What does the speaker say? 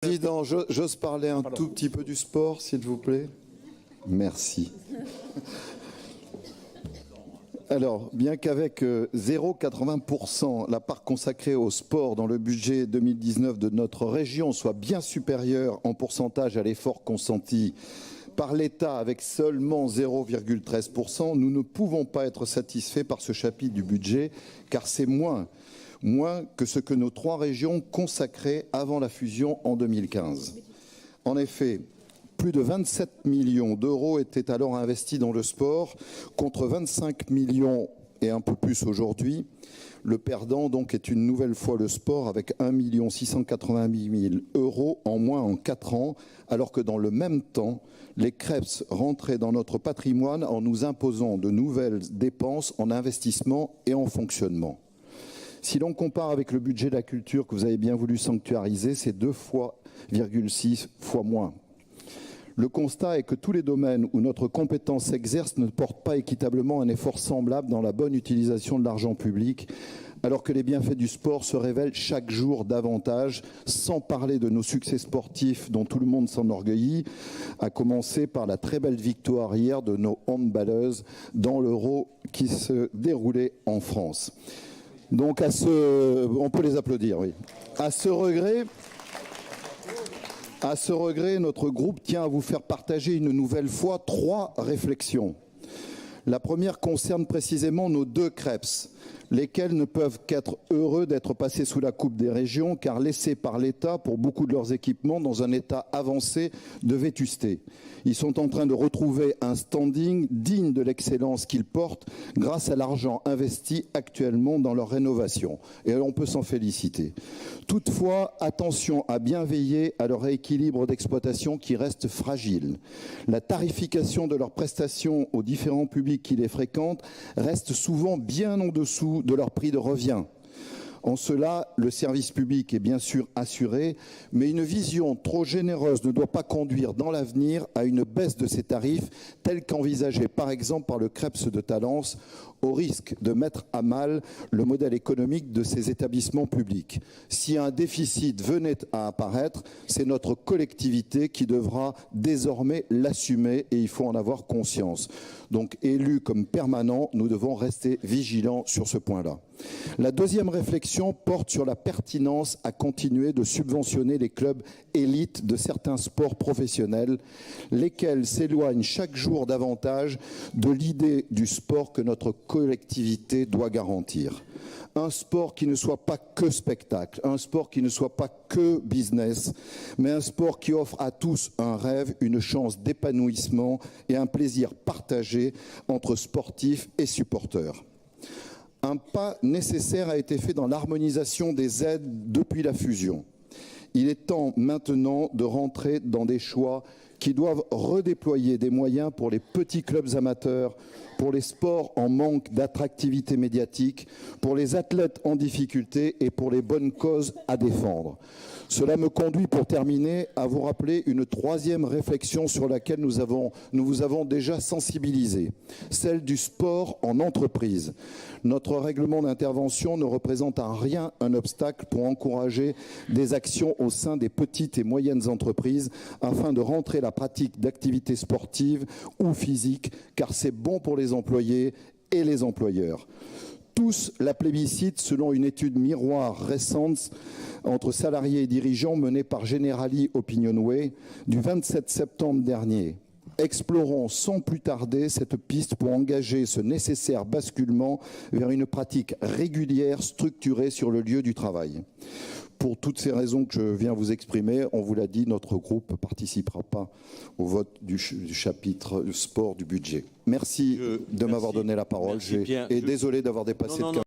Président, j'ose parler un tout petit peu du sport, s'il vous plaît. Merci. Alors, bien qu'avec 0,80%, la part consacrée au sport dans le budget 2019 de notre région soit bien supérieure en pourcentage à l'effort consenti par l'État avec seulement 0,13%, nous ne pouvons pas être satisfaits par ce chapitre du budget, car c'est moins que ce que nos trois régions consacraient avant la fusion en 2015. En effet, plus de 27 millions d'euros étaient alors investis dans le sport, contre 25 millions et un peu plus aujourd'hui. Le perdant donc est une nouvelle fois le sport avec 1 688 000 euros en moins en 4 ans, alors que dans le même temps, les Crêpes rentraient dans notre patrimoine en nous imposant de nouvelles dépenses en investissement et en fonctionnement. Si l'on compare avec le budget de la culture que vous avez bien voulu sanctuariser, c'est 2,6 fois moins. Le constat est que tous les domaines où notre compétence s'exerce ne portent pas équitablement un effort semblable dans la bonne utilisation de l'argent public, alors que les bienfaits du sport se révèlent chaque jour davantage, sans parler de nos succès sportifs dont tout le monde s'enorgueillit, à commencer par la très belle victoire hier de nos handballeuses dans l'Euro qui se déroulait en France. Donc on peut les applaudir, oui. À ce regret, notre groupe tient à vous faire partager une nouvelle fois 3 réflexions. La première concerne précisément nos 2 Crêpes, lesquels ne peuvent qu'être heureux d'être passés sous la coupe des régions, car laissés par l'État pour beaucoup de leurs équipements dans un état avancé de vétusté. Ils sont en train de retrouver un standing digne de l'excellence qu'ils portent grâce à l'argent investi actuellement dans leur rénovation. Et on peut s'en féliciter. Toutefois, attention à bien veiller à leur équilibre d'exploitation qui reste fragile. La tarification de leurs prestations aux différents publics qui les fréquentent reste souvent bien en dessous de leur prix de revient. En cela, le service public est bien sûr assuré, mais une vision trop généreuse ne doit pas conduire dans l'avenir à une baisse de ces tarifs, telle qu'envisagée par exemple par le Crêpes de Talence, au risque de mettre à mal le modèle économique de ces établissements publics. Si un déficit venait à apparaître, c'est notre collectivité qui devra désormais l'assumer et il faut en avoir conscience. Donc, élus comme permanents, nous devons rester vigilants sur ce point-là. La deuxième réflexion porte sur la pertinence à continuer de subventionner les clubs élites de certains sports professionnels, lesquels s'éloignent chaque jour davantage de l'idée du sport que notre collectivité doit garantir. Un sport qui ne soit pas que spectacle, un sport qui ne soit pas que business, mais un sport qui offre à tous un rêve, une chance d'épanouissement et un plaisir partagé entre sportifs et supporters. Un pas nécessaire a été fait dans l'harmonisation des aides depuis la fusion. Il est temps maintenant de rentrer dans des choix qui doivent redéployer des moyens pour les petits clubs amateurs, pour les sports en manque d'attractivité médiatique, pour les athlètes en difficulté et pour les bonnes causes à défendre. Cela me conduit, pour terminer, à vous rappeler une 3e réflexion sur laquelle nous vous avons déjà sensibilisé, celle du sport en entreprise. Notre règlement d'intervention ne représente en rien un obstacle pour encourager des actions au sein des petites et moyennes entreprises afin de rentrer la pratique d'activités sportives ou physiques, car c'est bon pour les employés et les employeurs. Tous la plébiscitent selon une étude miroir récente entre salariés et dirigeants menée par Generali Opinionway du 27 septembre dernier. Explorons sans plus tarder cette piste pour engager ce nécessaire basculement vers une pratique régulière structurée sur le lieu du travail. Pour toutes ces raisons que je viens vous exprimer, on vous l'a dit, notre groupe ne participera pas au vote du chapitre sport du budget. Merci de m'avoir donné la parole et désolé d'avoir dépassé le